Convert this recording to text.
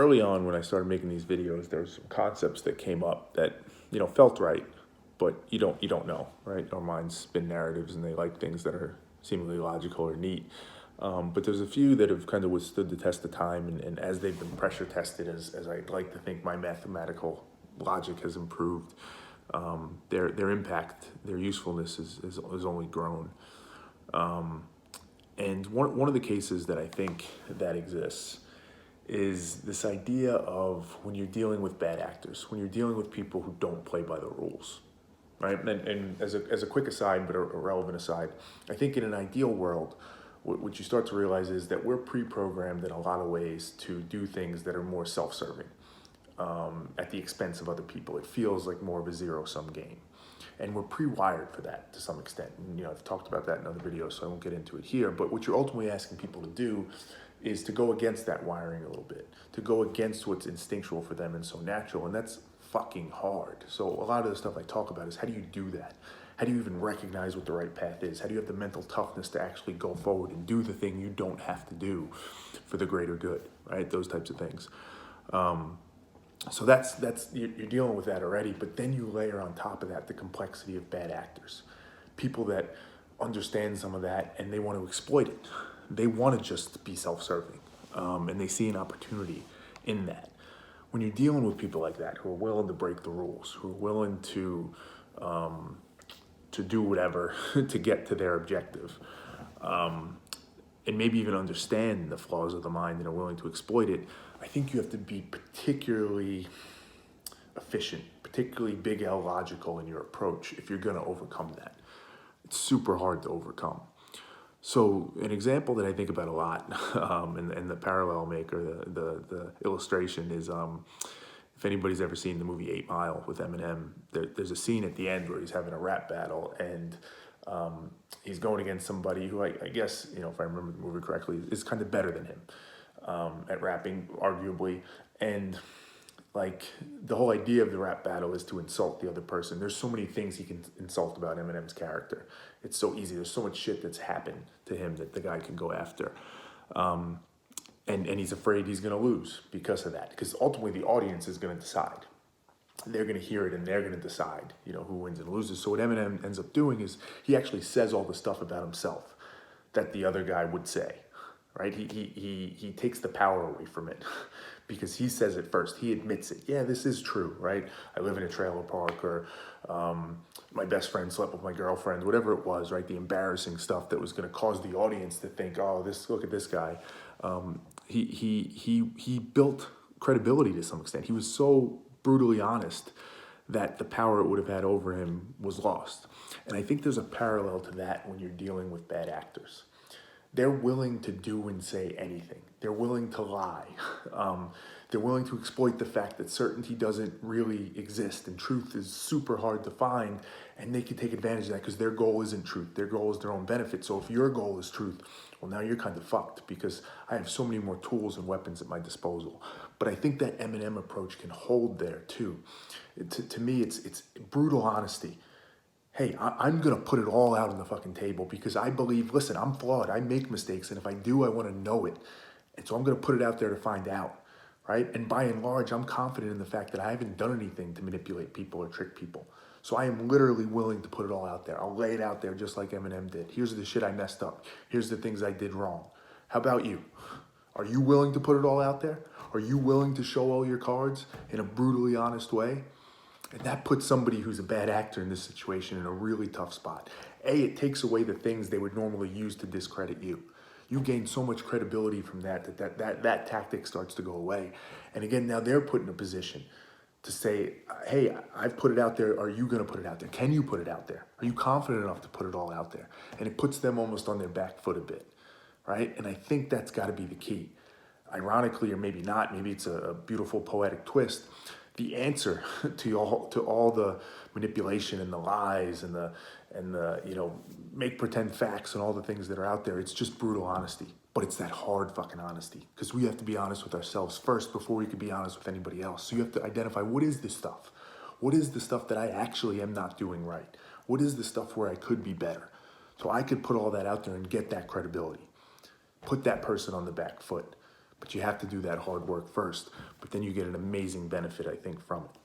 early on when I started making these videos, there was some concepts that came up that, felt right, but you don't know, right? Our minds spin narratives and they like things that are seemingly logical or neat. But there's a few that have kind of withstood the test of time, and as they've been pressure tested, as I'd like to think my mathematical logic has improved, their impact, their usefulness is only grown. And one of the cases that I think that exists is this idea of when you're dealing with bad actors, when you're dealing with people who don't play by the rules, right? And as a quick aside, but a relevant aside, I think in an ideal world, what you start to realize is that we're pre-programmed in a lot of ways to do things that are more self-serving, at the expense of other people. It feels like more of a zero-sum game. And we're pre-wired for that to some extent. And, I've talked about that in other videos, so I won't get into it here. But what you're ultimately asking people to do is to go against that wiring a little bit, to go against what's instinctual for them and so natural. And that's fucking hard. So a lot of the stuff I talk about is how do you do that? How do you even recognize what the right path is? How do you have the mental toughness to actually go forward and do the thing you don't have to do for the greater good, right? Those types of things. So that's you're dealing with that already, but then you layer on top of that the complexity of bad actors, people that understand some of that and they want to exploit it. They want to just be self-serving, and they see an opportunity in that. When you're dealing with people like that who are willing to break the rules, who are willing to do whatever to get to their objective, and maybe even understand the flaws of the mind and are willing to exploit it, I think you have to be particularly efficient, particularly big L logical in your approach if you're going to overcome that. It's super hard to overcome. So an example that I think about a lot, and the parallel maker, the illustration is, if anybody's ever seen the movie 8 Mile with Eminem, there's a scene at the end where he's having a rap battle, and he's going against somebody who I guess, if I remember the movie correctly, is kind of better than him at rapping, arguably. And like the whole idea of the rap battle is to insult the other person. There's so many things he can insult about Eminem's character. It's so easy. There's so much shit that's happened to him that the guy can go after. And he's afraid he's going to lose because of that. Because ultimately the audience is going to decide. They're going to hear it and they're going to decide, who wins and loses. So what Eminem ends up doing is he actually says all the stuff about himself that the other guy would say, right? He takes the power away from it because he says it first. He admits it. Yeah, this is true, right? I live in a trailer park, or my best friend slept with my girlfriend, whatever it was, right? The embarrassing stuff that was going to cause the audience to think, oh, look at this guy. He built credibility to some extent. He was so brutally honest that the power it would have had over him was lost. And I think there's a parallel to that when you're dealing with bad actors. They're willing to do and say anything. They're willing to lie. They're willing to exploit the fact that certainty doesn't really exist and truth is super hard to find, and they can take advantage of that because their goal isn't truth. Their goal is their own benefit. So if your goal is truth, well, now you're kind of fucked because I have so many more tools and weapons at my disposal. But I think that Eminem approach can hold there too. To me, it's brutal honesty. Hey, I'm going to put it all out on the fucking table because I believe, listen, I'm flawed. I make mistakes. And if I do, I want to know it. And so I'm going to put it out there to find out, right? And by and large, I'm confident in the fact that I haven't done anything to manipulate people or trick people. So I am literally willing to put it all out there. I'll lay it out there just like Eminem did. Here's the shit I messed up. Here's the things I did wrong. How about you? Are you willing to put it all out there? Are you willing to show all your cards in a brutally honest way? And that puts somebody who's a bad actor in this situation in a really tough spot. It takes away the things they would normally use to discredit you. You gain so much credibility from that tactic starts to go away. And again, now they're put in a position to say, hey, I've put it out there. Are you going to put it out there? Can you put it out there? Are you confident enough to put it all out there? And it puts them almost on their back foot a bit, right? And I think that's got to be the key. Ironically, or maybe not, maybe it's a beautiful poetic twist. The answer to all the manipulation and the lies and the make pretend facts and all the things that are out there, it's just brutal honesty. But it's that hard fucking honesty because we have to be honest with ourselves first before we can be honest with anybody else. So you have to identify, what is this stuff? What is the stuff that I actually am not doing right? What is the stuff where I could be better? So I could put all that out there and get that credibility. Put that person on the back foot. But you have to do that hard work first, but then you get an amazing benefit, I think, from it.